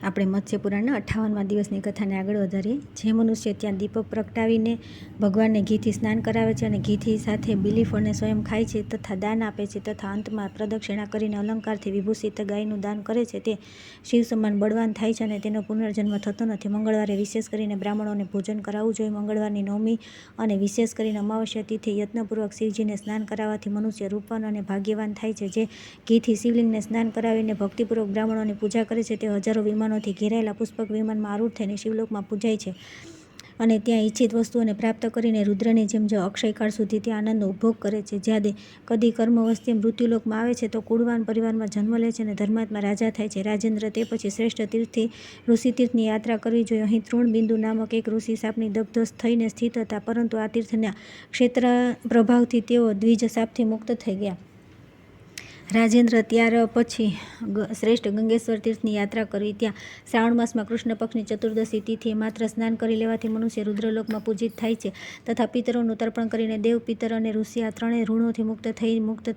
આપણે મત્સ્ય પુરાણના 58મા દિવસની કથાને આગળ વધારીએ. જે મનુષ્ય ત્યાં દીપક પ્રગટાવીને ભગવાનને ઘીથી સ્નાન કરાવે છે અને ઘીથી સાથે બીલી ફળને સ્વયં ખાય છે તથા દાન આપે છે તથા અંતમાં પ્રદક્ષિણા કરીને અલંકારથી વિભૂષિત ગાયનું દાન કરે છે, તે શિવ સમાન બળવાન થાય છે અને તેનો પુનર્જન્મ થતો નથી. મંગળવારે વિશેષ કરીને બ્રાહ્મણોને ભોજન કરાવવું જોઈએ. મંગળવારની નવમી અને વિશેષ કરીને અમાવસ્યા તિથિએ યત્નપૂર્વક શિવજીને સ્નાન કરાવવાથી મનુષ્ય રૂપવાન અને ભાગ્યવાન થાય છે. જે ઘીથી શિવલિંગને સ્નાન કરાવીને ભક્તિપૂર્વક બ્રાહ્મણોની પૂજા કરે છે, તે હજારો વિમાનોથી ઘેરાયેલા પુષ્પક વિમાનમાં આરૂઢ થઈને શિવલોકમાં પૂજાય છે અને ત્યાં ઈચ્છિત વસ્તુઓને પ્રાપ્ત કરીને રુદ્રની જેમ જો અક્ષયકાળ સુધી ત્યાં આનંદનો ઉપભોગ કરે છે. જ્યારે કદી કર્મવસ્તી મૃત્યુલોકમાં આવે છે તો કુળવાન પરિવારમાં જન્મ લે છે અને ધર્માત્મા રાજા થાય છે. રાજેન્દ્ર તે પછી શ્રેષ્ઠ તીર્થથી ઋષિતીર્થની યાત્રા કરવી જોઈએ. અહીં તૃણબિંદુ નામક એક ઋષિ સાપની દગ્ધ થઈને સ્થિત હતા, પરંતુ આ તીર્થના ક્ષેત્ર પ્રભાવથી તેઓ દ્વિજ શાપથી મુક્ત થઈ ગયા. રાજેન્દ્ર ત્યાર પછી શ્રેષ્ઠ ગંગેશ્વર તીર્થની યાત્રા કરી. ત્યાં શ્રાવણ માસમાં કૃષ્ણ પક્ષની ચતુર્દશી તિથિએ માત્ર સ્નાન કરી લેવાથી મનુષ્ય રુદ્રલોકમાં પૂજિત થાય છે તથા પિતરોનું તર્પણ કરીને દેવ, પિતર અને ઋષિ આ ત્રણેય ઋણોથી મુક્ત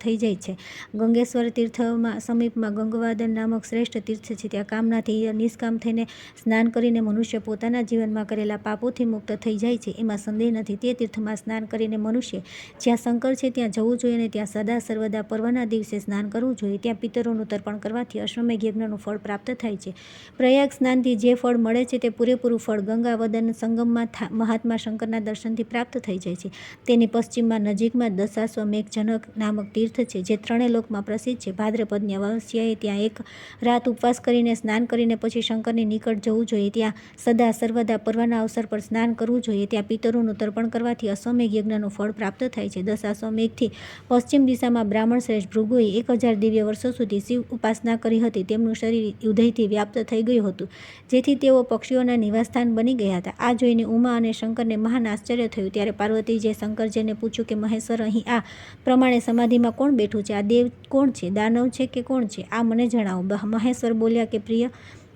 થઈ જાય છે. ગંગેશ્વર તીર્થમાં સમીપમાં ગંગવાદન નામક શ્રેષ્ઠ તીર્થ છે. ત્યાં કામનાથી નિષ્કામ થઈને સ્નાન કરીને મનુષ્ય પોતાના જીવનમાં કરેલા પાપોથી મુક્ત થઈ જાય છે, એમાં સંદેહ નથી. તે તીર્થમાં સ્નાન કરીને મનુષ્ય જ્યાં શંકર છે ત્યાં જવું જોઈએ અને ત્યાં સદા સર્વદા પર્વના દિવસે સ્નાન કરવું જોઈએ. ત્યાં પિતરોનું તર્પણ કરવાથી અશ્વમેઘ યજ્ઞનું ફળ પ્રાપ્ત થાય છે. પ્રયાગ સ્નાનથી જે ફળ મળે છે તે પૂરેપૂરું ફળ ગંગાવદન સંગમમાં મહાત્મા શંકરના દર્શનથી પ્રાપ્ત થઈ જાય છે. તેની પશ્ચિમમાં નજીકમાં દશાશ્વમેઘજનક નામક તીર્થ છે, જે ત્રણેય લોકમાં પ્રસિદ્ધ છે. ભાદ્રપદની અમાવસ્યાએ ત્યાં એક રાત ઉપવાસ કરીને સ્નાન કરીને પછી શંકરની નિકટ જવું જોઈએ. ત્યાં સદા સર્વદા પર્વના અવસર પર સ્નાન કરવું જોઈએ. ત્યાં પિતરોનું તર્પણ કરવાથી અશ્વમેઘ યજ્ઞનું ફળ પ્રાપ્ત થાય છે. દશાશ્વમેઘથી પશ્ચિમ દિશામાં બ્રાહ્મણ શ્રેષ્ઠ ભૃગુએ 1000 દિવ્ય વર્ષો સુધી શિવ ઉપાસના કરી હતી. તેમનું શરીર ઉદયથી વ્યાપ્ત થઈ ગયું હતું, જેથી તેઓ પક્ષીઓના નિવાસસ્થાન બની ગયા હતા. આ જોઈને ઉમા અને શંકરને મહાન આશ્ચર્ય થયું. ત્યારે પાર્વતીજીએ શંકરજીને પૂછ્યું કે મહેશ્વર, અહીં આ પ્રમાણે સમાધિમાં કોણ બેઠું છે? આ દેવ કોણ છે? દાનવ છે કે કોણ છે? આ મને જણાવો. મહેશ્વર બોલ્યા કે પ્રિય,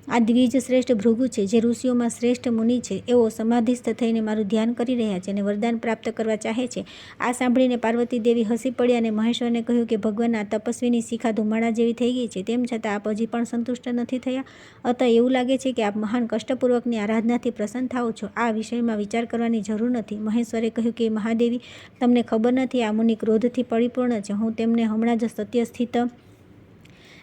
આ દ્વિજ શ્રેષ્ઠ ભૃગુ છે, જે ઋષિઓમાં શ્રેષ્ઠ મુનિ છે. એઓ સમાધિસ્થ થઈને મારું ધ્યાન કરી રહ્યા છે અને વરદાન પ્રાપ્ત કરવા ચાહે છે. આ સાંભળીને પાર્વતી દેવી હસી પડ્યા અને મહેશ્વરને કહ્યું કે ભગવાન, આ તપસ્વીની શિખા ધુમાડા જેવી થઈ ગઈ છે, તેમ છતાં આપ હજી પણ સંતુષ્ટ નથી થયા. અતઃ એવું લાગે છે કે આપ મહાન કષ્ટપૂર્વકની આરાધનાથી પ્રસન્ન થાઓ છો. આ વિષયમાં વિચાર કરવાની જરૂર નથી. મહેશ્વરે કહ્યું કે મહાદેવી, તમને ખબર નથી, આ મુનિ ક્રોધથી પરિપૂર્ણ છે. હું તેમને હમણાં જ સત્ય સ્થિત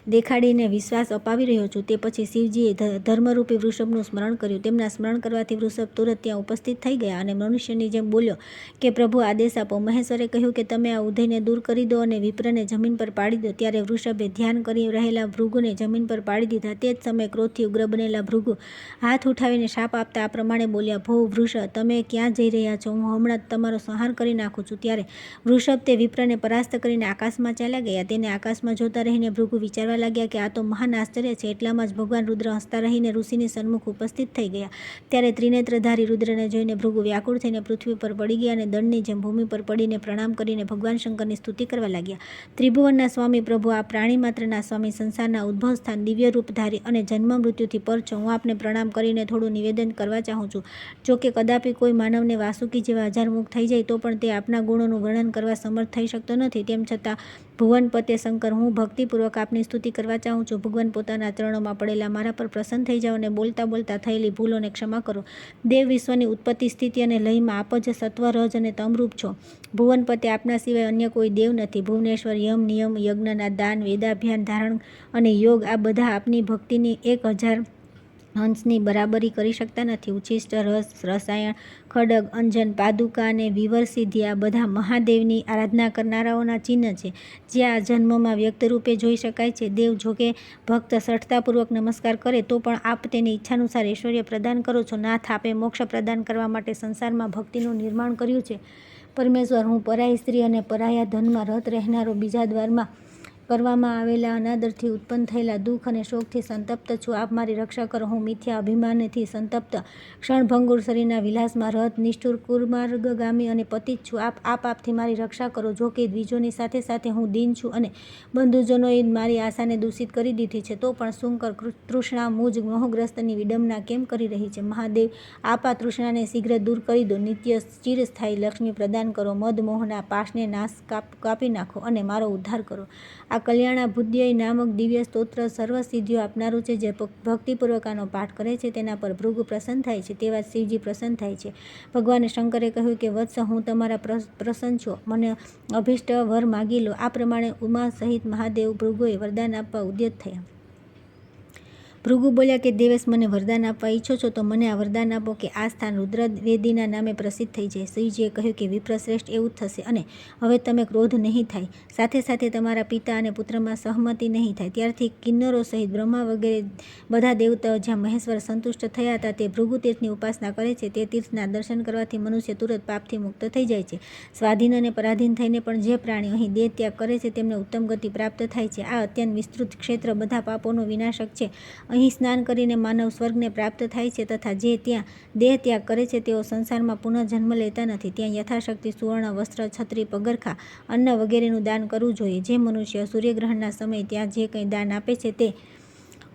દેખાડીને વિશ્વાસ અપાવી રહ્યો છું. તે પછી શિવજીએ ધર્મરૂપી વૃષભનું સ્મરણ કર્યું. તેમના સ્મરણ કરવાથી વૃષભ તુરત ત્યાં ઉપસ્થિત થઈ ગયા અને મનુષ્યની જેમ બોલ્યો કે પ્રભુ, આદેશ આપો. મહેશ્વરે કહ્યું કે તમે આ ઉદયને દૂર કરી દો અને વિપ્રને જમીન પર પાડી દો. ત્યારે વૃષભે ધ્યાન કરી રહેલા ભૃગુને જમીન પર પાડી દીધા. તે જ સમયે ક્રોધથી ઉગ્ર બનેલા ભૃગુ હાથ ઉઠાવીને શાપ આપતા આ પ્રમાણે બોલ્યા: ભો વૃષ, તમે ક્યાં જઈ રહ્યા છો? હું હમણાં જ તમારો સંહાર કરી નાખું છું. ત્યારે વૃષભ તે વિપ્રને પરાસ્ત કરીને આકાશમાં ચાલ્યા ગયા. તેને આકાશમાં જોતા રહીને ભૃગુ વિચારવા લાગ્યા કે આ તો મહાન આશ્ચર્ય છે. એટલામાં જ ભગવાન રુદ્ર હસતા રહીને ઋષિની સન્મુખ ઉપસ્થિત થઈ ગયા. ત્યારે ત્રિનેત્રધારી રુદ્રને જોઈને ભૃગુ વ્યાકુળ થઈને પૃથ્વી પર પડી ગયા અને દંડની જેમ ભૂમિ પર પડીને પ્રણામ કરીને ભગવાન શંકરની સ્તુતિ કરવા લાગ્યા. ત્રિભુવનના સ્વામી પ્રભુ, આ પ્રાણી માત્રના સ્વામી, સંસારના ઉદ્ભવ સ્થાન, દિવ્ય રૂપધારી અને જન્મ મૃત્યુથી પર છો, હું આપને પ્રણામ કરીને થોડું નિવેદન કરવા ચાહું છું. જો કે કદાપી કોઈ માનવને વાસુકી જેવા 1000 મુખ થઈ જાય તો પણ તે આપના ગુણોનું વર્ણન કરવા સમર્થ થઈ શકતો નથી. તેમ છતાં ભુવનપતે શંકર, હું ભક્તિપૂર્વક આપની સ્તુતિ કરવા ચાહું છું. ભગવાન, પોતાના ચરણોમાં પડેલા મારા પર પ્રસન્ન થઈ જાઓ અને બોલતા બોલતા થયેલી ભૂલોને ક્ષમા કરો. દેવ વિશ્વની ઉત્પત્તિ, સ્થિતિ અને લયમાં આપ જ સત્વ, રજ અને તમરૂપ છો. ભુવનપતે, આપના સિવાય અન્ય કોઈ દેવ નથી. ભુવનેશ્વર, યમ, નિયમ, યજ્ઞના દાન, વેદાભ્યાન, ધારણ અને યોગ આ બધા આપની ભક્તિની 1000 અંશની બરાબરી કરી શકતા નથી. ઉચ્છિષ્ટ, રસ, રસાયણ, ખડગ, અંજન, પાદુકા અને વિવર સિદ્ધિ આ બધા મહાદેવની આરાધના કરનારાઓના ચિહ્ન છે, જે આ જન્મમાં વ્યક્ત રૂપે જોઈ શકાય છે. દેવ, જોકે ભક્ત શ્રદ્ધાપૂર્વક નમસ્કાર કરે તો પણ આપ તેને ઈચ્છાનુસાર ઐશ્વર્ય પ્રદાન કરો છો. નાથ, આપે મોક્ષ પ્રદાન કરવા માટે સંસારમાં ભક્તિનું નિર્માણ કર્યું છે. પરમેશ્વર, હું પરાઈ સ્ત્રી અને પરાયા ધનમાં રત રહેનારો, બીજા દ્વારમાં કરવામાં આવેલા અનાદરથી ઉત્પન્ન થયેલા દુઃખ અને શોકથી સંતપ્ત છું. આપ મારી રક્ષા કરો. હું મિથ્યા અભિમાનથી સંતપ્ત, ક્ષણભંગુર શરીરના વિલાસમાં રત, નિષ્ઠુર, કુમાર્ગગામી અને પતિત છું. આપથી મારી રક્ષા કરો. જો કે દ્વિજોની સાથે સાથે હું દીન છું અને બંધુજનોએ મારી આશાને દૂષિત કરી દીધી છે, તો પણ શુંકર તૃષ્ણા મુજ મોહગ્રસ્તની વિડંબના કેમ કરી રહી છે? મહાદેવ, આપ આ તૃષ્ણાને શીઘ્ર દૂર કરી દો. નિત્ય ચિરસ્થાયી લક્ષ્મી પ્રદાન કરો. મદ મોહના પાશને કાપી નાખો અને મારો ઉદ્ધાર કરો. આ આ કલ્યાણાભુદ્યય નામક દિવ્ય સ્તોત્ર સર્વ સિદ્ધિઓ આપનારું છે. જે ભક્તિપૂર્વક આનો પાઠ કરે છે તેના પર ભૃગુ પ્રસન્ન થાય છે, તેવા શિવજી પ્રસન્ન થાય છે. ભગવાન શંકરે કહ્યું કે વત્સ, હું તમારા પ્રસન્ન છો, મને અભિષ્ટ વર માગી લો. આ પ્રમાણે ઉમા સહિત મહાદેવ ભૃગુએ વરદાન આપવા ઉદ્યત થયા. ભૃગુ બોલ્યા કે દેવેશ, મને વરદાન આપવા ઈચ્છો છો તો મને આ વરદાન આપો કે આ સ્થાન રુદ્રવેદીના નામે પ્રસિદ્ધ થઈ જાય. શિવજીએ કહ્યું કે વિપ્રશ્રેષ્ઠ, એવું જ થશે, અને હવે તમે ક્રોધ નહીં થાય, સાથે સાથે તમારા પિતા અને પુત્રમાં સહમતિ નહીં થાય. ત્યારથી કિન્નરો સહિત બ્રહ્મા વગેરે બધા દેવતાઓ જ્યાં મહેશ્વર સંતુષ્ટ થયા હતા તે ભૃગુ તીર્થની ઉપાસના કરે છે. તે તીર્થના દર્શન કરવાથી મનુષ્ય તુરત પાપથી મુક્ત થઈ જાય છે. સ્વાધીન અને પરાધીન થઈને પણ જે પ્રાણીઓ અહીં દેહ ત્યાગ કરે છે તેમને ઉત્તમ ગતિ પ્રાપ્ત થાય છે. આ અત્યંત વિસ્તૃત ક્ષેત્ર બધા પાપોનો વિનાશક છે. અહીં સ્નાન કરીને માનવ સ્વર્ગને પ્રાપ્ત થાય છે, તથા જે ત્યાં દેહ ત્યાગ કરે છે તેઓ સંસારમાં પુનઃ જન્મ લેતા નથી. ત્યાં યથાશક્તિ સુવર્ણ વસ્ત્ર, છત્રી, પગરખા, અન્ન વગેરેનું દાન કરવું જોઈએ. જે મનુષ્ય સૂર્યગ્રહણના સમયે ત્યાં જે કંઈ દાન આપે છે તે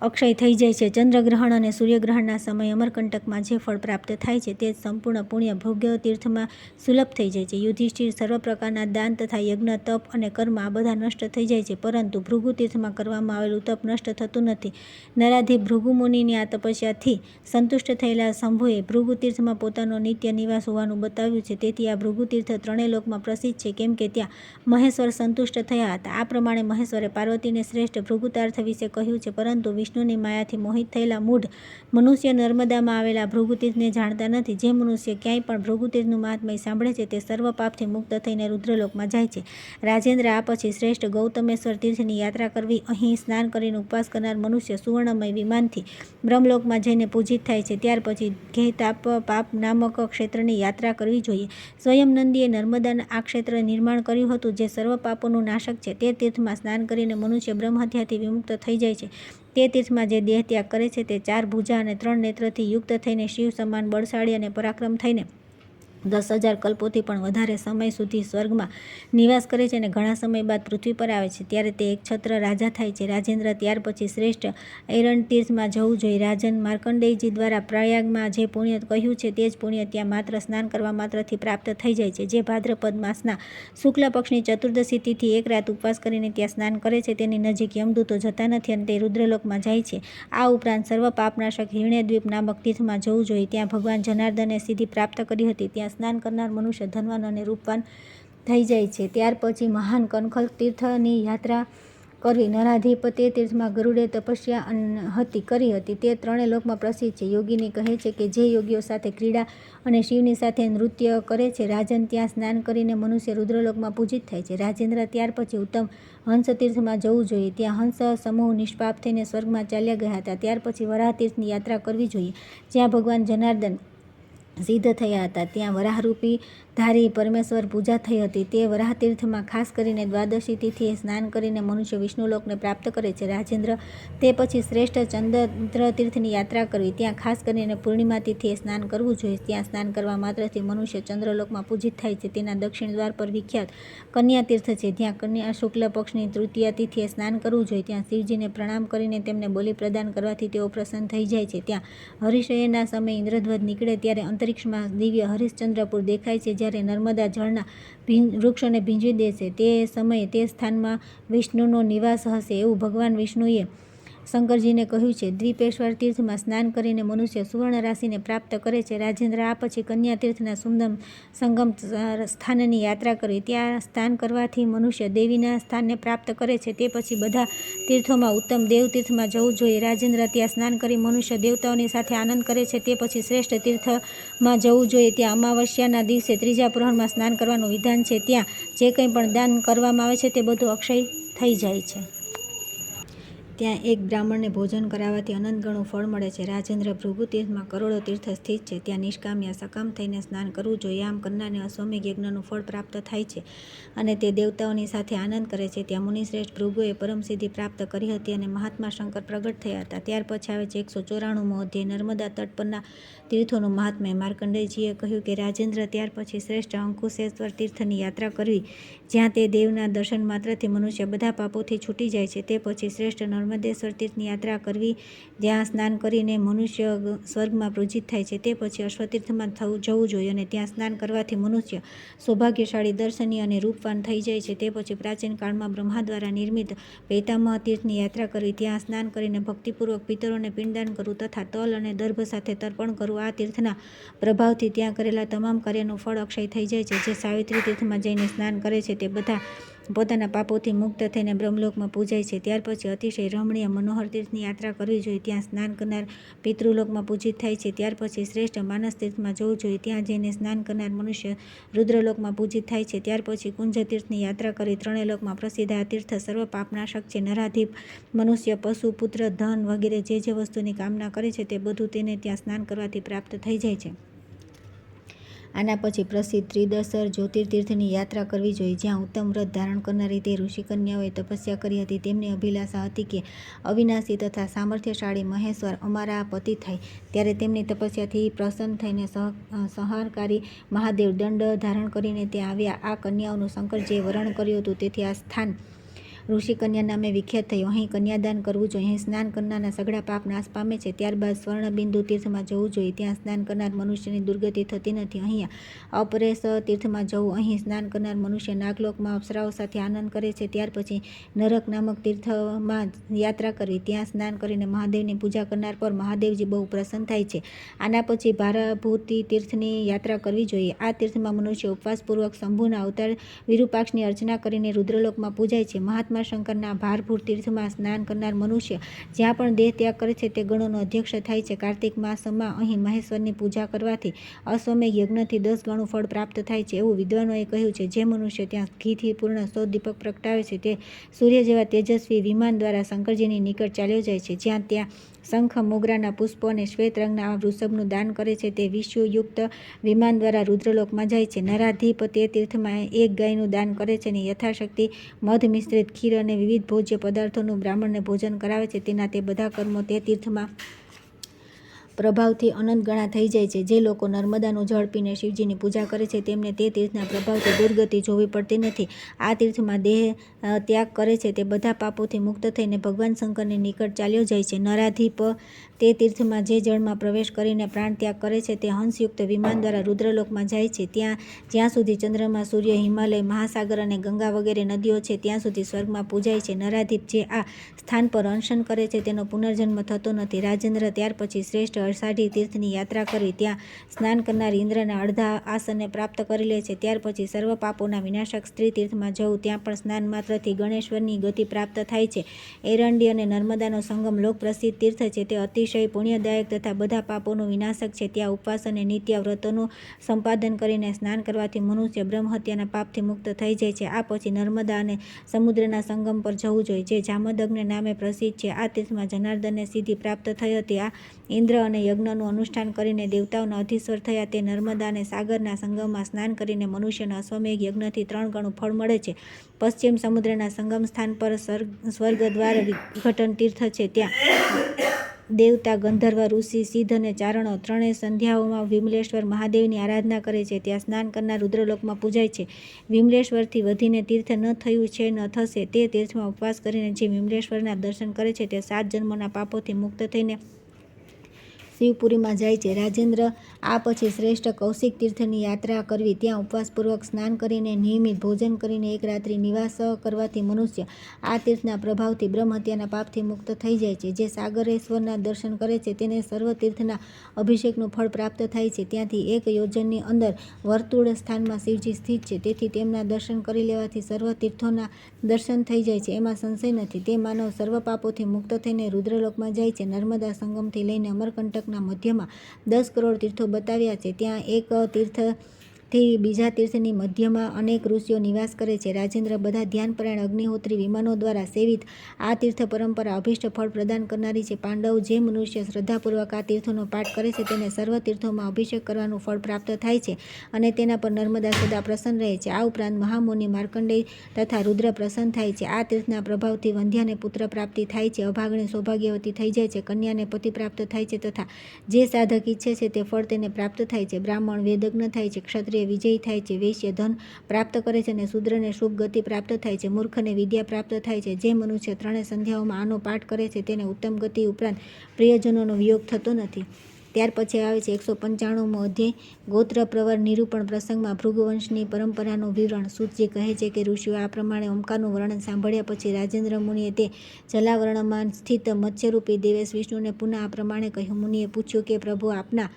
અક્ષય થઈ જાય છે. ચંદ્રગ્રહણ અને સૂર્યગ્રહણના સમયે અમરકંટકમાં જે ફળ પ્રાપ્ત થાય છે તે સંપૂર્ણ પુણ્ય ભોગ્ય તીર્થમાં સુલભ થઈ જાય છે. યુધિષ્ઠિર, સર્વ પ્રકારના દાન તથા યજ્ઞ, તપ અને કર્મ આ બધા નષ્ટ થઈ જાય છે, પરંતુ ભૃગુ તીર્થમાં કરવામાં આવેલું તપ નષ્ટ થતું નથી. નરાધિપ ભૃગુ મુનિની આ તપસ્યાથી સંતુષ્ટ થયેલા શંભુએ ભૃગુ તીર્થમાં પોતાનો નિત્ય નિવાસ હોવાનું બતાવ્યું છે. તેથી આ ભૃગુ તીર્થ ત્રણેય લોકમાં પ્રસિદ્ધ છે, કેમ કે ત્યાં મહેશ્વર સંતુષ્ટ થયા હતા. આ પ્રમાણે મહેશ્વરે પાર્વતીને શ્રેષ્ઠ ભૃગુતાર્થ વિશે કહ્યું છે, પરંતુ વિષ્ણુની માયાથી મોહિત થયેલા મૂઢ મનુષ્ય નર્મદામાં આવેલા ભૃગુતીર્થને જાણતા નથી. જે મનુષ્ય ક્યાંય પણ ભૃગુતીર્થનું મહાત્મ્ય સાંભળે છે તે સર્વ પાપથી મુક્ત થઈને રુદ્રલોકમાં જાય છે. રાજેન્દ્ર, આ પછી શ્રેષ્ઠ ગૌતમેશ્વર તીર્થની યાત્રા કરવી. અહીં સ્નાન કરીને ઉપવાસ કરનાર મનુષ્ય સુવર્ણમય વિમાનથી બ્રહ્મલોકમાં જઈને પૂજિત થાય છે. ત્યાર પછી ઘેતાપ પાપ નામક ક્ષેત્રની યાત્રા કરવી જોઈએ. સ્વયં નંદીએ નર્મદાના આ ક્ષેત્ર નિર્માણ કર્યું હતું, જે સર્વ પાપોનું નાશક છે. તે તીર્થમાં સ્નાન કરીને મનુષ્ય બ્રહ્મહત્યાથી વિમુક્ત થઈ જાય છે. તે તીર્થમાં જે દેહ ત્યાગ કરે છે તે 4 ભુજા અને 3 નેત્રથી યુક્ત થઈને શિવ સમાન બળશાળી અને પરાક્રમ થઈને 10,000 કલ્પોથી પણ વધારે સમય સુધી સ્વર્ગમાં નિવાસ કરે છે અને ઘણા સમય બાદ પૃથ્વી પર આવે છે. ત્યારે તે એક છત્ર રાજા થાય છે. રાજેન્દ્ર, ત્યાર પછી શ્રેષ્ઠ એરણ તીર્થમાં જવું જોઈએ. રાજન, માર્કંડેયજી દ્વારા પ્રયાગમાં જે પુણ્ય કહ્યું છે તે જ પુણ્ય ત્યાં માત્ર સ્નાન કરવા માત્રથી પ્રાપ્ત થઈ જાય છે. જે ભાદ્રપદ માસના શુક્લ પક્ષની ચતુર્દશી તિથિ એક રાત ઉપવાસ કરીને ત્યાં સ્નાન કરે છે તેની નજીક યમદૂતો જતા નથી અને તે રુદ્રલોકમાં જાય છે. આ ઉપરાંત સર્વ પાપનાશક હિરણ્યદ્વીપ નામક તીર્થમાં જવું જોઈએ. ત્યાં ભગવાન જનાર્દને સિદ્ધિ પ્રાપ્ત કરી હતી. ત્યાં સ્નાન કરનાર મનુષ્ય ધનવાન અને રૂપવાન થઈ જાય છે. ત્યાર પછી મહાન કનખલ તીર્થની યાત્રા કરવી. નરાધિપ તે તીર્થમાં ગરુડે તપસ્યા કરી હતી. તે ત્રણેય લોકમાં પ્રસિદ્ધ છે. યોગીની કહે છે કે જે યોગીઓ સાથે ક્રીડા અને શિવની સાથે નૃત્ય કરે છે, રાજન, ત્યાં સ્નાન કરીને મનુષ્ય રુદ્રલોકમાં પૂજિત થાય છે. રાજેન્દ્ર, ત્યાર પછી ઉત્તમ હંસ તીર્થમાં જવું જોઈએ. ત્યાં હંસ સમૂહ નિષ્પાપ થઈને સ્વર્ગમાં ચાલ્યા ગયા હતા. ત્યાર પછી વરાહ તીર્થની યાત્રા કરવી જોઈએ, જ્યાં ભગવાન જનાર્દન સિદ્ધ થયા હતા. ત્યાં વરાહરૂપી ધારી પરમેશ્વર પૂજા થઈ હતી. તે વરાહ તીર્થમાં ખાસ કરીને દ્વાદશી તિથિએ સ્નાન કરીને મનુષ્ય વિષ્ણુલોકને પ્રાપ્ત કરે છે. રાજેન્દ્ર, તે પછી શ્રેષ્ઠ ચંદ્ર તીર્થની યાત્રા કરવી. ત્યાં ખાસ કરીને પૂર્ણિમા તિથિએ સ્નાન કરવું જોઈએ. ત્યાં સ્નાન કરવા માત્રથી મનુષ્ય ચંદ્રલોકમાં પૂજિત થાય છે. તેના દક્ષિણ દ્વાર પર વિખ્યાત કન્યા તીર્થ છે. ત્યાં કન્યા શુક્લ પક્ષની તૃતીય તિથિએ સ્નાન કરવું જોઈએ. ત્યાં શિવજીને પ્રણામ કરીને તેમને બલિ પ્રદાન કરવાથી તેઓ પ્રસન્ન થઈ જાય છે. ત્યાં હરિશયનના સમયે ઇન્દ્રધ્વજ નીકળે ત્યારે અંતરિક્ષમાં દિવ્ય હરિશ્ચંદ્રપુર દેખાય છે. જ્યારે નર્મદા જળના વૃક્ષોને ભીંજવી દેશે તે સમયે તે સ્થાનમાં વિષ્ણુનો નિવાસ હશે, એવું ભગવાન વિષ્ણુએ શંકરજીને કહ્યું છે. દ્વીપેશ્વર તીર્થમાં સ્નાન કરીને મનુષ્ય સુવર્ણ રાશિને પ્રાપ્ત કરે છે. રાજેન્દ્ર, આ પછી કન્યા તીર્થના સંગમ સ્થાનની યાત્રા કરવી. ત્યાં સ્નાન કરવાથી મનુષ્ય દેવીના સ્થાનને પ્રાપ્ત કરે છે. તે પછી બધા તીર્થોમાં ઉત્તમ દેવ તીર્થમાં જવું જોઈએ. રાજેન્દ્ર, ત્યાં સ્નાન કરી મનુષ્ય દેવતાઓની સાથે આનંદ કરે છે. તે પછી શ્રેષ્ઠ તીર્થમાં જવું જોઈએ. ત્યાં અમાવસ્યાના દિવસે ત્રીજા પ્રહરમાં સ્નાન કરવાનું વિધાન છે. ત્યાં જે કંઈ પણ દાન કરવામાં આવે છે તે બધું અક્ષય થઈ જાય છે. ત્યાં એક બ્રાહ્મણને ભોજન કરાવવાથી અનંત ગણું ફળ મળે છે. રાજેન્દ્ર, ભૃગુ તીર્થમાં કરોડો તીર્થ સ્થિત છે. ત્યાં નિષ્કામ યા સકામ થઈને સ્નાન કરવું જોઈએ. આમ કરનારને અશ્વમેઘ યજ્ઞનું ફળ પ્રાપ્ત થાય છે અને તે દેવતાઓની સાથે આનંદ કરે છે. ત્યાં મુનિશ્રેષ્ઠ ભૃગુએ પરમ સિદ્ધિ પ્રાપ્ત કરી હતી અને મહાત્મા શંકર પ્રગટ થયા હતા. ત્યાર પછી આવે છે 194મો અધ્યાય, નર્મદા તટ પરના તીર્થોનું મહાત્મ્ય. માર્કંડેયજીએ કહ્યું કે રાજેન્દ્ર, ત્યાર પછી શ્રેષ્ઠ અંકુશેશ્વર તીર્થની યાત્રા કરવી, જ્યાં તે દેવના દર્શન માત્રથી મનુષ્ય બધા પાપોથી છૂટી જાય છે. તે પછી શ્રેષ્ઠ નર્મદેશ્વર તીર્થની યાત્રા કરવી, જ્યાં સ્નાન કરીને મનુષ્ય સ્વર્ગમાં પ્રોજિત થાય છે. તે પછી અશ્વતીર્થમાં જવું જોઈએ અને ત્યાં સ્નાન કરવાથી મનુષ્ય સૌભાગ્યશાળી, દર્શનીય અને રૂપવાન થઈ જાય છે. તે પછી પ્રાચીન કાળમાં બ્રહ્મા દ્વારા નિર્મિત પૈતામહ તીર્થની યાત્રા કરવી, ત્યાં સ્નાન કરીને ભક્તિપૂર્વક પિતરોને પિંડદાન કરવું તથા તલ અને દર્ભ સાથે તર્પણ કરવું. આ તીર્થના પ્રભાવથી ત્યાં કરેલા તમામ કાર્યનું ફળ અક્ષય થઈ જાય છે. જે સાવિત્રી તીર્થમાં જઈને સ્નાન કરે છે તે બધા પોતાના પાપોથી મુક્ત થઈને બ્રહ્મલોકમાં પૂજાય છે. ત્યાર પછી અતિશય રમણીય મનોહર તીર્થની યાત્રા કરવી જોઈએ, ત્યાં સ્નાન કરનાર પિતૃલોકમાં પૂજિત થાય છે. ત્યાર પછી શ્રેષ્ઠ માનસ તીર્થમાં જવું જોઈએ, ત્યાં જઈને સ્નાન કરનાર મનુષ્ય રુદ્રલોકમાં પૂજિત થાય છે. ત્યાર પછી કુંજ તીર્થની યાત્રા કરી ત્રણેય લોકમાં પ્રસિદ્ધ આ તીર્થ સર્વ પાપનાશક છે. નરાધીપ મનુષ્ય પશુ, પુત્ર, ધન વગેરે જે વસ્તુની કામના કરે છે તે બધું તેને ત્યાં સ્નાન કરવાથી પ્રાપ્ત થઈ જાય છે. આના પછી પ્રસિદ્ધ ત્રિદશર જ્યોતિર્તીર્થની યાત્રા કરવી જોઈએ, જ્યાં ઉત્તમ વ્રત ધારણ કરનારી તે ઋષિકન્યાઓએ તપસ્યા કરી હતી. તેમની અભિલાષા હતી કે અવિનાશી તથા સામર્થ્યશાળી મહેશ્વર અમારા પતિ થાય. ત્યારે તેમની તપસ્યાથી પ્રસન્ન થઈને સંહારકારી મહાદેવ દંડ ધારણ કરીને ત્યાં આવ્યા. આ કન્યાઓનું શંકરજીએ વરણ કર્યું હતું, તેથી આ સ્થાન ઋષિકન્યા નામે વિખ્યાત થયું. અહીં કન્યાદાન કરવું જોઈએ. અહીં સ્નાન કરનારના સઘળા પાપ નાશ પામે છે. ત્યારબાદ સ્વર્ણબિંદુ તીર્થમાં જવું જોઈએ, ત્યાં સ્નાન કરનાર મનુષ્યની દુર્ગતિ થતી નથી. અહીંયા અપરેશ તીર્થમાં જવું, અહીં સ્નાન કરનાર મનુષ્ય નાગલોકમાં અપ્સરાઓ સાથે આનંદ કરે છે. ત્યાર પછી નરક નામક તીર્થમાં યાત્રા કરવી, ત્યાં સ્નાન કરીને મહાદેવની પૂજા કરનાર પર મહાદેવજી બહુ પ્રસન્ન થાય છે. આના પછી ભારાભૂતિ તીર્થની યાત્રા કરવી જોઈએ. આ તીર્થમાં મનુષ્ય ઉપવાસપૂર્વક શંભુના અવતાર વિરૂપાક્ષની અર્ચના કરીને રુદ્રલોકમાં પૂજાય છે. મહાત્મા શંકરના ભારભૂર તીર્થમાં સ્નાન કરનાર મનુષ્ય જ્યાં પણ દેહ ત્યાગ કરે છે તે ગણોનો અધ્યક્ષ થાય છે. કાર્તિક માસમાં અહીં મહેશ્વરની પૂજા કરવાથી અશ્વમેઘ યજ્ઞથી 10 ગણું ફળ પ્રાપ્ત થાય છે, એવું વિદ્વાનોએ કહ્યું છે. જે મનુષ્ય ત્યાં ઘીથી પૂર્ણ 100 દીપક પ્રગટાવે છે તે સૂર્ય જેવા તેજસ્વી વિમાન દ્વારા શંકરજીની નિકટ ચાલ્યો જાય છે. જ્યાં ત્યાં શંખ, મોગરાના પુષ્પો અને શ્વેત રંગના આ વૃષભનું દાન કરે છે તે વિષ્યુયુક્ત વિમાન દ્વારા રુદ્રલોકમાં જાય છે. નરાધીપ તે તીર્થમાં એક ગાયનું દાન કરે છે અને યથાશક્તિ મધ મિશ્રિત ખીર અને વિવિધ ભોજ્ય પદાર્થોનું બ્રાહ્મણને ભોજન કરાવે છે. તેના તે બધા કર્મો તે તીર્થમાં પ્રભાવથી અનંત ગણા થઈ જાય છે. જે લોકો નર્મદાનું જળ પીને શિવજીની પૂજા કરે છે તેમને તે તીર્થના પ્રભાવથી દુર્ગતિ જોવી પડતી નથી. આ તીર્થમાં દેહ ત્યાગ કરે છે તે બધા પાપોથી મુક્ત થઈને ભગવાન શંકરની નિકટ ચાલ્યો જાય છે. નરાધીપ તે તીર્થમાં જે જળમાં પ્રવેશ કરીને પ્રાણ ત્યાગ કરે છે તે હંસયુક્ત વિમાન દ્વારા રુદ્રલોકમાં જાય છે. ત્યાં જ્યાં સુધી ચંદ્રમા, સૂર્ય, હિમાલય, મહાસાગર અને ગંગા વગેરે નદીઓ છે ત્યાં સુધી સ્વર્ગમાં પૂજાય છે. નરાધીપ જે આ સ્થાન પર અનશન કરે છે તેનો પુનર્જન્મ થતો નથી. રાજેન્દ્ર ત્યાર પછી શ્રેષ્ઠ અષાઢી તીર્થની યાત્રા કરી, ત્યાં સ્નાન કરનાર ઇન્દ્રના અડધા આસનને પ્રાપ્ત કરી લે છે. ત્યાર પછી સર્વ પાપોના વિનાશક સ્ત્રી તીર્થમાં જવું, ત્યાં પણ સ્નાન માત્રથી ગણેશ્વરની ગતિ પ્રાપ્ત થાય છે. એરંડી અને નર્મદાનો સંગમ લોક પ્રસિદ્ધ તીર્થ છે. તે અતિશય પુણ્યદાયક તથા બધા પાપોનું વિનાશક છે. ત્યાં ઉપવાસ અને નિત્ય વ્રતોનું સંપાદન કરીને સ્નાન કરવાથી મનુષ્ય બ્રહ્મહત્યાના પાપથી મુક્ત થઈ જાય છે. આ પછી નર્મદા અને સમુદ્રના સંગમ પર જવું જોઈએ, જે જામદગ્ન નામે પ્રસિદ્ધ છે. આ તીર્થમાં જનાર્દનને સિદ્ધિ પ્રાપ્ત થઈ હતી. આ ઇન્દ્ર અને યજ્ઞનું અનુષ્ઠાન કરીને દેવતાઓના અધીશ્વર થયા. તે નર્મદા અને સાગરના સંગમમાં સ્નાન કરીને મનુષ્યને અશ્વમેઘ યજ્ઞથી 3 ગણું ફળ મળે છે. પશ્ચિમ સમુદ્રના સંગમ સ્થાન પર સ્વર્ગદ્વાર વિઘટન તીર્થ છે. ત્યાં દેવતા, ગંધર્વ, ઋષિ, સિદ્ધ અને ચારણો ત્રણેય સંધ્યાઓમાં વિમલેશ્વર મહાદેવની આરાધના કરે છે. ત્યાં સ્નાન કરનાર રુદ્રલોકમાં પૂજાય છે. વિમલેશ્વરથી વધીને તીર્થ ન થયું છે ન થશે. તે તીર્થમાં ઉપવાસ કરીને જે વિમલેશ્વરના દર્શન કરે છે તે 7 જન્મોના પાપોથી મુક્ત થઈને શિવપુરીમાં જાય છે. રાજેન્દ્ર આ પછી શ્રેષ્ઠ કૌશિક તીર્થની યાત્રા કરવી, ત્યાં ઉપવાસપૂર્વક સ્નાન કરીને નિયમિત ભોજન કરીને એક રાત્રિ નિવાસ કરવાથી મનુષ્ય આ તીર્થના પ્રભાવથી બ્રહ્મહત્યાના પાપથી મુક્ત થઈ જાય છે. જે સાગરેશ્વરના દર્શન કરે છે તેને સર્વ તીર્થના અભિષેકનું ફળ પ્રાપ્ત થાય છે. ત્યાંથી 1 યોજનની અંદર વર્તુળ સ્થાનમાં શિવજી સ્થિત છે, તેથી તેમના દર્શન કરી લેવાથી સર્વ તીર્થોના દર્શન થઈ જાય છે, એમાં સંશય નથી. તે માનવ સર્વ પાપોથી મુક્ત થઈને રુદ્રલોકમાં જાય છે. નર્મદા સંગમથી લઈને અમરકંટકના મધ્યમાં 10 કરોડ તીર્થો બતાવ્યા છે. ત્યાં એક તીર્થથી બીજા તીર્થની મધ્યમાં અનેક ઋષિઓ નિવાસ કરે છે. રાજેન્દ્ર બધા ધ્યાનપરાયણ અગ્નિહોત્રી વિમાનો દ્વારા સેવિત આ તીર્થ પરંપરા અભિષ્ટ ફળ પ્રદાન કરનારી છે. પાંડવ જે મનુષ્ય શ્રદ્ધાપૂર્વક આ તીર્થોનો પાઠ કરે છે તેને સર્વ તીર્થોમાં અભિષેક કરવાનું ફળ પ્રાપ્ત થાય છે અને તેના પર નર્મદા સદા પ્રસન્ન રહે છે. આ ઉપરાંત મહામુનિ માર્કંડેય તથા રુદ્ર પ્રસન્ન થાય છે. આ તીર્થના પ્રભાવથી વંધ્યાને પુત્ર પ્રાપ્તિ થાય છે, અભાગણી સૌભાગ્યવતી થઈ જાય છે, કન્યાને પતિ પ્રાપ્ત થાય છે તથા જે સાધક ઈચ્છે છે તે ફળ તેને પ્રાપ્ત થાય છે. બ્રાહ્મણ વેદજ્ઞ થાય છે, ક્ષત્રિય વિજયી થાય છે. વૈશ્ય ધન પ્રાપ્ત કરે છે અને શૂદ્રને શુભ ગતિ પ્રાપ્ત થાય છે. મૂર્ખને વિદ્યા પ્રાપ્ત થાય છે. જે મનુષ્ય 3 સંધ્યાઓમાં આનો પાઠ કરે છે તેને ઉત્તમ ગતિ ઉપરાંત પ્રિયજનોનો વિયોગ થતો નથી. ત્યાર પછી આવે છે 195મો અધ્યાય ગોત્ર પ્રવર નિરૂપણ પ્રસંગમાં ભૃગુવંશની પરંપરાનું વિવરણ. સૂતજી કહે છે કે ઋષિઓ આ પ્રમાણે ઓમકારનું વર્ણન સાંભળ્યા પછી રાજેન્દ્ર મુનિએ તે જલાવરણમાં સ્થિત મત્સ્યરૂપી દેવેશ વિષ્ણુને પુનઃ આ પ્રમાણે કહ્યું. મુનિએ પૂછ્યું કે પ્રભુ, આપના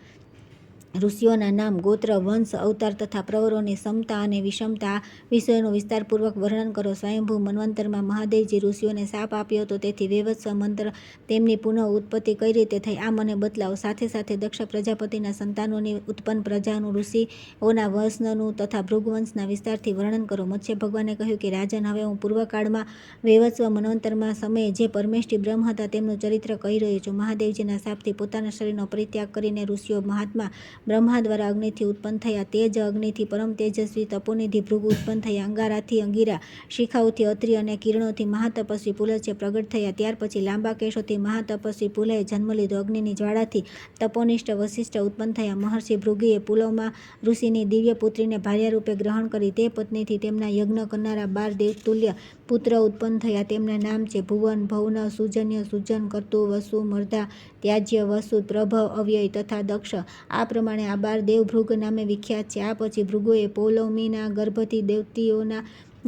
ઋષિઓના નામ, ગોત્ર, વંશ, અવતાર તથા પ્રવરોની સમતા અને વિષમતા આ વિષયોનું વિસ્તારપૂર્વક વર્ણન કરો. સ્વયંભૂ મન્વંતરમાં મહાદેવજી ઋષિઓને શાપ આપ્યો હતો, તેથી વૈવસ્વ મંત્ર તેમની પુનઃ ઉત્પત્તિ કઈ રીતે થઈ આ મને બતલાવો. સાથે સાથે દક્ષ પ્રજાપતિના સંતાનોની ઉત્પન્ન પ્રજાનું, ઋષિઓના વંશનું તથા ભૃગુવંશના વિસ્તારથી વર્ણન કરો. મત્સ્ય ભગવાને કહ્યું કે રાજન, હવે હું પૂર્વકાળમાં વૈવસ્વ મન્વંતરમાં સમયે જે પરમેષ્ઠી બ્રહ્મ હતા તેમનું ચરિત્ર કહી રહ્યો છું. મહાદેવજીના શાપથી પોતાના શરીરનો પરિત્યાગ કરીને ઋષિઓ મહાત્મા બ્રહ્મા દ્વારા અગ્નિથી ઉત્પન્ન થયા. તે જ અગ્નિથી પરમ તેજસ્વી તપોનિધિ ભૃગુ ઉત્પન્ન થયા. અંગારાથી અંગીરા, શિખાઓથી અત્રિ અને કિરણોથી મહાતપસ્વી પુલસ્ત્ય પ્રગટ થયા. ત્યાર પછી લાંબા કેશોથી મહાતપસ્વી પુલહે જન્મ લીધો. અગ્નિની જ્વાળાથી તપોનિષ્ઠ વસિષ્ઠ ઉત્પન્ન થયા. મહર્ષિ ભૃગુએ પુલવમાં ઋષિની દિવ્ય પુત્રીને ભાર્યારૂપે ગ્રહણ કરી. તે પત્નીથી તેમના યજ્ઞ કરનારા 12 દેવતુલ્ય પુત્ર ઉત્પન્ન થયા. તેમના નામ છે ભુવન, ભૌન, સુજન્ય, સુજન, કર્તુ, વસુ, મર્ધા, ત્યાજ્ય, વસુ, પ્રભવ, અવ્યય તથા દક્ષ. આ પ્રમાણે આ 12 દેવ ભૃગ નામે વિખ્યાત છે. આ પછી ભૃગુએ પૌલમીના ગર્ભથી દેવતીઓના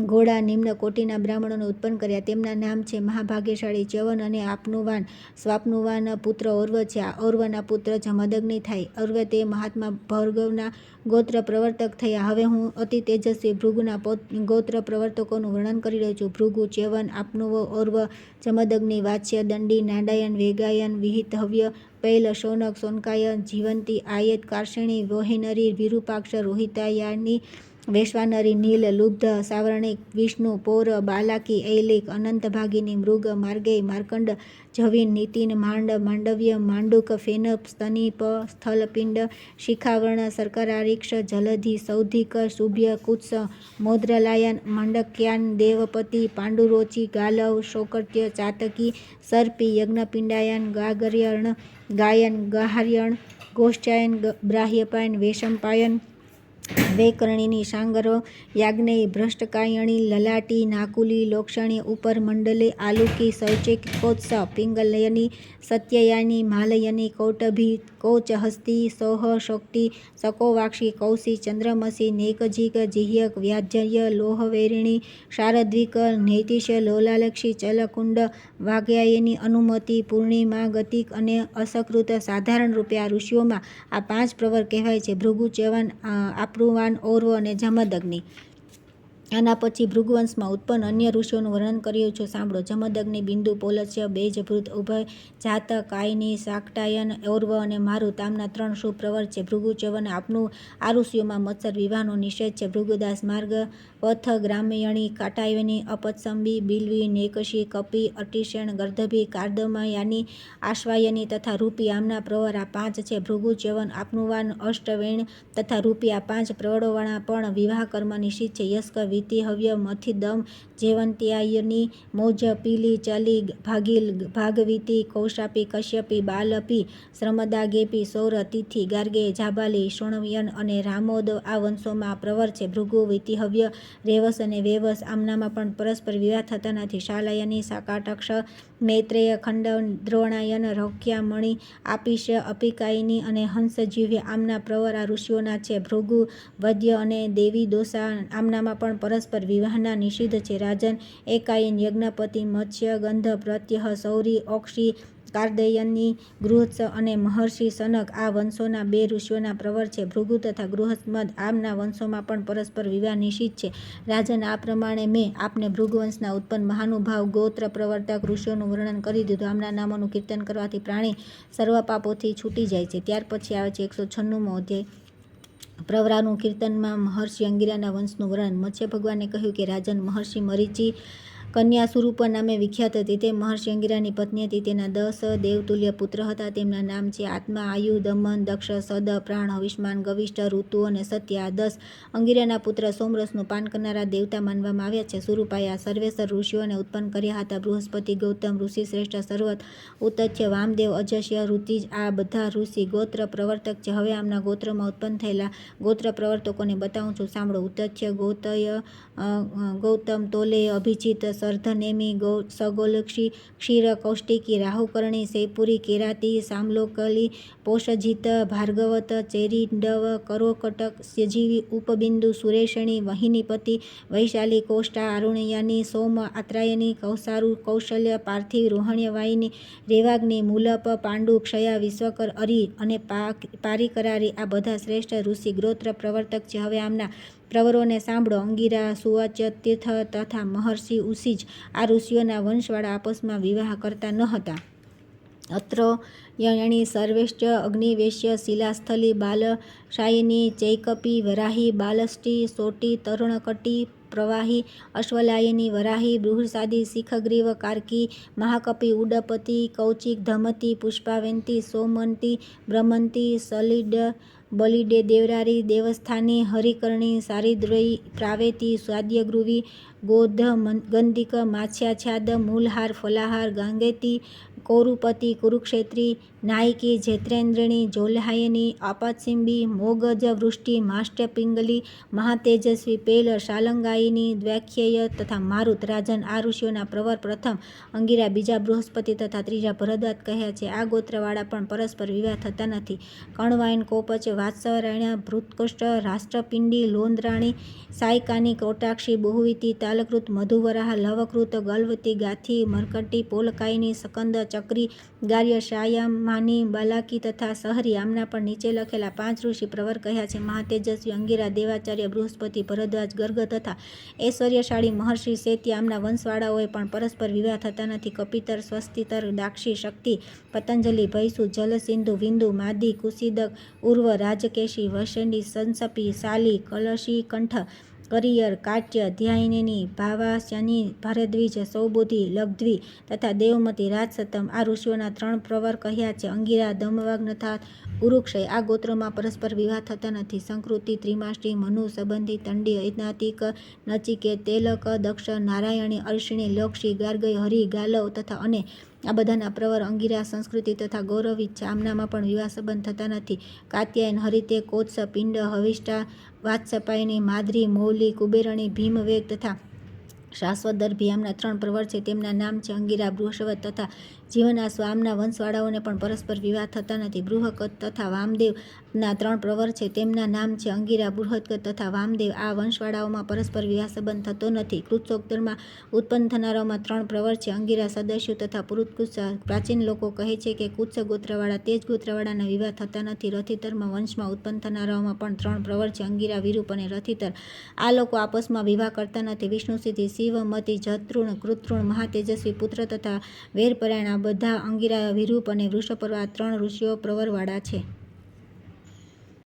ઘોડા નિમ્ન કોટીના બ્રાહ્મણોને ઉત્પન્ન કર્યા. તેમના નામ છે મહાભાગ્યશાળી ચ્યવન અને આપનુવાન. સ્વાપનુવાન પુત્ર ઔર્વ છે. આ ઔર્વના પુત્ર જમદગ્નિ થાય. ઔર્વ તે મહાત્મા ભર્ગવના ગોત્ર પ્રવર્તક થયા. હવે હું અતિ તેજસ્વી ભૃગુના ગોત્ર પ્રવર્તકોનું વર્ણન કરી રહ્યો છું. ભૃગુ, ચ્યવન, આપનુવો, ઔર્વ, જમદગ્નિ, વાત્સ્ય, દંડી, નાડાયન, વેગાયન, વિહિતહવ્ય, પૈલ, શૌનક, સોનકાય, જીવંતી, આયત, કાર્ષિણી, વોહિનરી, વિરૂપાક્ષ, રોહિતાયાની, વૈશ્વાનરી, નીલ, લુબ્ધ, સાવર્ણિક, વિષ્ણુ, પૌર, બાલાકી, ઐલિક, અનંતભાગિની, મૃગ, માર્ગેય, માર્કંડ, જવિન, નીતિન, માંડ, માંડવ્ય, માંડુક, ફેનપ, સ્તનીપ, સ્થલપિંડ, શિખાવર્ણ, શર્કરારીક્ષ, જલધિ, સૌધિક, શુભ્ય, કુત્સ, મૌદ્રલાયન, મંડક્યાન, દેવપતિ, પાંડુરોચી, ગાલવ, શોકટ્ય, ચાતકી, સર્પી, યજ્ઞપિંડાયન, ગાગર્યણ, ગાયન, ગાહાર્યણ, ગોશ્ચાયન, બ્રાહ્યપાયન, વૈશંપાયન, વૈકર્ણિની, સાંગરો, યાજ્ઞેય, ભ્રષ્ટકાયણી, લલાટી, નાકુલી, લોક્ષણી, ઉપરમંડલે, આલુકી, સૌચિક, કોત્સ, પિંગલયની, સત્યયાની, માલયની, કૌટભી, કૌચહસ્તી, સૌહ, શોક્તિ, સકોવાક્ષી, કૌશી, ચંદ્રમસી, નેકજીક, જીહ્યક, વ્યાજ્ય, લોહવૈરિણી, શારદ્વિક, નૈતિશ, લોલાલક્ષી, ચલકુંડ, વાગ્યાયની, અનુમતિ, પૂર્ણિમા, ગતિક અને અસકૃત. સાધારણ રૂપે આ ઋષિઓમાં આ 5 પ્રવર કહેવાય છે: ભૃગુ, ચ્યવન, આપનુવાન, ઔર્વ અને જમદગ્નિ. આના પછી ભૃગુવંશમાં ઉત્પન્ન અન્ય ઋષિઓનું વર્ણન કર્યું છે. સાંભળો. જમદગ્નિ, બિંદુ, પૌલસ્ય, બેજભૃત, ઉભય, જાત, કાયની, શાક્ટાયન, ઔર્વ અને મારુત આમના 3 શુભ પ્રવર છે. ભૃગુ, ચ્યવન, આપનું. આ ઋષિઓમાં મત્સર વિવાહનો નિષેધ છે. ભૃગુદાસ માર્ગ, પથ, ગ્રામ્યણી, કાટાયની, અપત્સંબી, બિલ્વી, નેકશી, કપી, અટિશેણ, ગર્ધભી, કાર્દમયાની, આશ્વાયની તથા રૂપી આમના પ્રવર આ 5 છે. ભૃગુ, ચ્યવન, આપનુવાન, અષ્ટવૈણ તથા રૂપી આ 5 પ્રવરોવાળા પણ વિવાહ કર્મ નિષિદ્ધ છે. યસ્ક, વિતિહવ્ય, મથિદમ, જેવંત્યાયની, મૌજ, પીલી, ચલી, ભાગીલ, ભાગવીતી, કૌશાપી, કશ્યપી, બાલપી, શ્રમદા, ગેપી, સૌર, તિથિ, ગાર્ગેય, જાબાલી, શોણવ્યન અને રામોદ આ વંશોમાં પ્રવર છે. ભૃગુ, વિતિહવ્ય, રેવસ અને વેવસ આમનામાં પણ પરસ્પર વિવાહ થતા નથી. શાલયની, કાટાક્ષ, મૈત્રેય, ખંડ, દ્રોણાયન, રૌક્યામણી, આપીશ, અપિકાયની અને હંસજીવ્ય આમના પ્રવર આ ઋષિઓના છે. ભૃગુ, વદ્ય અને દેવી દોષા આમનામાં પણ પરસ્પર વિવાહના નિષિદ્ધ છે. રાજન, એકાયન, યજ્ઞપતિ, મત્સ્ય, ગંધ, પ્રત્યહ, સૌરી, ઓક્ષી, કાર્દયની, ગૃહસ્થ અને મહર્ષિ સનક આ વંશોના 2 ઋષિઓના પ્રવર છે. ભૃગુ તથા ગૃહસ્થમદ આમના વંશોમાં પણ પરસ્પર વિવાહ નિષિદ્ધ છે. રાજન, આ પ્રમાણે મેં આપને ભૃગુવંશના ઉત્પન્ન મહાનુભાવ ગોત્ર પ્રવર્તક ઋષિઓનું વર્ણન કરી દીધું. આમના નામોનું કીર્તન કરવાથી પ્રાણી સર્વ પાપોથી છૂટી જાય છે. ત્યાર પછી આવે છે 196મો અધ્યાય પ્રવરાનું કીર્તનમાં મહર્ષિ અંગિરાના વંશનું વર્ણન. મત્સ્ય ભગવાને કહ્યું કે રાજન, મહર્ષિ મરીચી કન્યા સુરૂપા નામે વિખ્યાત હતી. તે મહર્ષિ અંગિરાની પત્ની હતી. તેના 10 દેવતુલ્ય પુત્ર હતા. તેમના નામ છે આત્મા, આયુ, દમન, દક્ષ, સદ, પ્રાણ, હવિષ્માન, ગવિષ્ઠ, ઋતુ અને સત્ય. આ 10 અંગિરાના પુત્ર સોમરસનું પાન કરનારા દેવતા માનવામાં આવ્યા છે. સુરૂપાએ આ સર્વેસર ઋષિઓને ઉત્પન્ન કર્યા હતા. બૃહસ્પતિ, ગૌતમ, ઋષિ શ્રેષ્ઠ, સર્વત, ઉતથ્ય, વામદેવ, અજસ્ય, ઋતિજ આ બધા ઋષિ ગોત્ર પ્રવર્તક છે. હવે આમના ગોત્રમાં ઉત્પન્ન થયેલા ગોત્ર પ્રવર્તકોને બતાવું છું, સાંભળો. ઉતથ્ય, ગૌતય, ગૌતમ, તોલેય, અભિજીત, સર્ધનેમી, સગોલક્ષી, ક્ષીર, કૌષ્ટિકી, રાહુકર્ણી, શૈપુરી, કેરાતી, સામલોકલી, પોષજીત, ભાર્ગવત, ચેરીડવ, કરોકટક, સજીવી, ઉપબિંદુ, સુરેશણી, વહિનીપતિ, વૈશાલી, કોષ્ટા, આરુણ્યાની, સોમ, આત્રાયની, કૌસારુ, કૌશલ્ય, પાર્થિવ, રોહણ્યવાયિની, રેવાગ્નિ, મૂલપ, પાંડુ, ક્ષયા, વિશ્વકર, અરી અને પારિકરારી આ બધા શ્રેષ્ઠ ઋષિ ગોત્ર પ્રવર્તક છે. હવે આમના પ્રવરોને સાંભળો. અંગિરા, સુવાચ્ય, તીર્થ તથા મહર્ષિ ઉસીજ આ ઋષિઓના વંશવાળા આપસમાં વિવાહ કરતા ન હતા. અત્રયણી, સર્વેશ્ચ, અગ્નિવેશ્ય, શિલાસ્થલી, બાલશાયિની, ચૈકપી, વરાહી, બાલષ્ટી, સોટી, તરુણકટી, પ્રવાહી, અશ્વલાયની, વરાહી, બૃહસાદી, શિખગ્રીવ, કાર્કી, મહાકપી, ઉડપતિ, કૌચિક, ધમતી, પુષ્પાવેન્તી, સોમંતી, બ્રહ્મંતી, સલિડ, બલિડે, દેવરારી, દેવસ્થાની, હરિકર્ણી, સારિદ્રયી, પ્રાવેતી, સ્વાદ્યગૃવી, ગોધ, ગંધિક, માત્સ્યાછાદ, મૂલહાર, ફલાહાર, ગાંગેતી, કૌરુપતિ, કુરુક્ષેત્રી, નાયકી, જૈત્રેન્દ્રિણી, જોલ્હાયની, આપત્સિંબી, મોગજ, વૃષ્ટિ, માષ્ટ્યપિંગલી, મહાતેજસ્વી, પેલ, શાલંગાયિની, દ્વ્યાખ્યેય તથા મારુત. રાજન, આ ઋષિઓના પ્રવર પ્રથમ અંગિરા, બીજા બૃહસ્પતિ તથા ત્રીજા ભરદ્વાજ કહ્યા છે. આ ગોત્રવાળા પણ પરસ્પર વિવાહ થતા નથી. કણવાયન, કૌપચ, વાત્સરાયણ, ભૃતકુષ્ટ, રાષ્ટ્રપિંડી, લોંદ્રાણી, સાયકાની, કોટાક્ષી, બહુવિતી, તાલકૃત, મધુવરાહ, લવકૃત, ગલવતી, ગાથી, મરકટી, પોલકાયની, સ્કંદ, ચક્રી, ગાર્ય, શાયામાની, બાલાકી તથા સહરી. આમના પણ નીચે લખેલા 5 ઋષિ પ્રવર કહ્યા છે. મહાતેજસ્વી અંગિરા, દેવાચાર્ય, બૃહસ્પતિ, ભરદ્વાજ, ગર્ગ તથા ઐશ્વર્યશાળી મહર્ષિ શૈત્ય આમના વંશવાળાઓએ પણ પરસ્પર વિવાહ થતા નથી. કપિતર, સ્વસ્તિતર, દાક્ષી, શક્તિ, પતંજલિ, ભૈસુ, જલસિંધુ, વિંદુ, માદી, કુશિદક, ઉર્વ, રાજકેશી, વૈશંડી, સંસપી, શાલી, કલશી, કંઠ, કરિયર, કાટ્ય, ધ્યાયિની, ભાવાસ્યની, ભારદ્વિજ, સૌબુધી, લબ્ધ્વી તથા દેવમતી, રાજસતમ આ ઋષિઓના 3 પ્રવર કહ્યા છે. અંગિરા, દમવાગ તથા ઉરુક્ષય આ ગોત્રોમાં પરસ્પર વિવાહ થતા નથી. સંકૃતિ, ત્રિમાષ્ટી, મનુ, સંબંધી, તંડી, ઐનાતિક, નચિકેત, તેલક, દક્ષ, નારાયણી, અર્ષિણી, લક્ષી, ગાર્ગય, હરિ, ગાલવ તથા અને આ બધાના પ્રવર અંગિરા, સંસ્કૃતિ તથા ગૌરવિત છે. આમનામાં પણ વિવાહ સંબંધ થતા નથી. કાત્યાયન, હરિતે, કોત્સ, પિંડ, હવિષ્ઠા, વાત્સપાયની, માદ્રી, મૌલી, કુબેરણી, ભીમવેગ તથા શાશ્વતદર્ભી આમના 3 પ્રવર છે. તેમના નામ છે અંગિરા, બૃહસ્વત તથા જીવનાશ્વ. આમના વંશવાળાઓને પણ પરસ્પર વિવાહ થતા નથી. બૃહકત તથા વામદેવ ના 3 પ્રવર છે. તેમના નામ છે અંગિરા, બૃહત્કત તથા વામદેવ. આ વંશવાળાઓમાં પરસ્પર વિવાહ સંબંધ થતો નથી. કૃત્સોત્તરમાં ઉત્પન્ન થનારાઓમાં 3 પ્રવર છે. અંગિરા, સદસ્યુ તથા પુરુત્કુત્સ. પ્રાચીન લોકો કહે છે કે કુત્સ ગોત્રવાળા તે જ ગોત્રવાળાના વિવાહ થતા નથી. રથિતરમાં વંશમાં ઉત્પન્ન થનારાઓમાં પણ 3 પ્રવર છે. અંગિરા, વિરૂપ અને રથિતર. આ લોકો આપસમાં વિવાહ કરતા નથી. વિષ્ણુસિદ્ધિ, શિવમતી, જતૃણ, કૃતૃણ, મહાતેજસ્વી પુત્ર તથા વેરપરાયણ આ બધા અંગિરા, વિરૂપ અને વૃષપર્વા 3 ઋષિઓ પ્રવરવાળા છે.